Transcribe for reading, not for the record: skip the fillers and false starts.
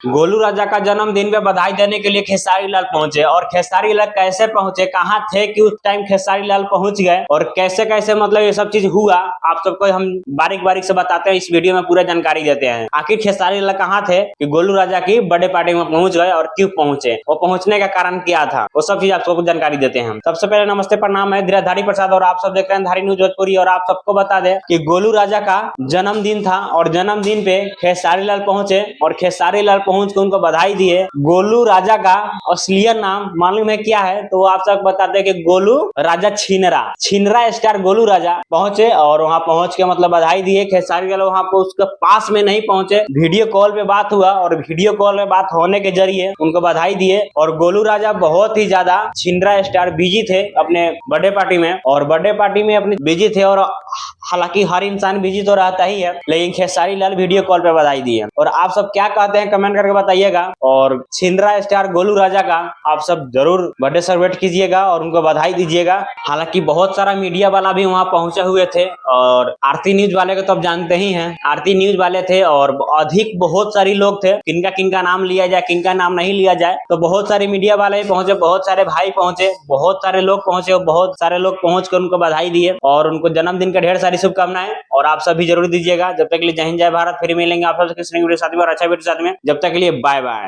गोलू राजा का जन्मदिन पे बधाई देने के लिए खेसारी लाल पहुंचे, और खेसारी लाल कैसे पहुंचे, कहाँ थे कि उस टाइम खेसारी लाल पहुंच गए, और कैसे कैसे मतलब ये सब चीज हुआ, आप सबको हम बारीक बारीक से बताते हैं। इस वीडियो में पूरा जानकारी देते हैं। आखिर खेसारी लाल कहाँ थे कि गोलू राजा की बर्थडे पार्टी में पहुंच गए, और क्यों पहुंचे, वो पहुंचने का कारण क्या था, वो सब चीज आप सबको जानकारी देते हैं। सबसे पहले नमस्ते प्रणाम, है धीराधारी प्रसाद और आप सब देख रहे हैं धारी न्यूज भोजपुरी। और आप सबको बता दें कि गोलू राजा का जन्मदिन था, और जन्मदिन पे खेसारी लाल पहुंचे, और खेसारी लाल पहुंच के उनको बधाई दिए। गोलू राजा का असलियत नाम मालूम है क्या है, तो आप सब बताते हैं कि गोलू राजा छिनरा स्टार गोलू राजा पहुंचे, और वहां पहुंच के मतलब बधाई दिए। खेसारी लाल वहां पर उसके पास में नहीं पहुंचे, वीडियो कॉल पे बात हुआ, और वीडियो कॉल में बात होने के जरिए उनको बधाई दिए। और गोलू राजा बहुत ही ज्यादा छिनरा स्टार बिजी थे अपने बर्थडे पार्टी में, और बर्थडे पार्टी में अपने बिजी थे। और हालांकि हर इंसान बिजी तो रहता ही है, लेकिन खेसारी लाल वीडियो कॉल पे बधाई दिए। और आप सब क्या कहते हैं कमेंट करके बताइएगा, और छिनरा स्टार गोलू राजा का आप सब जरूर बर्थडे सेलिब्रेट कीजिएगा और उनको बधाई दीजिएगा। हालांकि बहुत सारा मीडिया वाला भी वहां पहुंचे हुए थे, और आरती न्यूज वाले को तो आप जानते ही हैं, आरती न्यूज वाले थे, और अधिक बहुत सारी लोग थे। किनका किनका नाम लिया जाए, किनका नाम नहीं लिया जाए, तो बहुत सारे मीडिया वाले पहुंचे, बहुत सारे भाई पहुंचे, बहुत सारे लोग पहुंचे, बहुत सारे लोग पहुंच कर उनको बधाई दिए, और उनको जन्मदिन का ढेर सारी शुभकामनाएं। और आप सभी जरूर दीजिएगा। जब तक के लिए जय हिंद जय भारत, फिर मिलेंगे आप सबसे किसी वीडियो साथ में और अच्छा वीडियो साथ में। जब तक के लिए बाय बाय।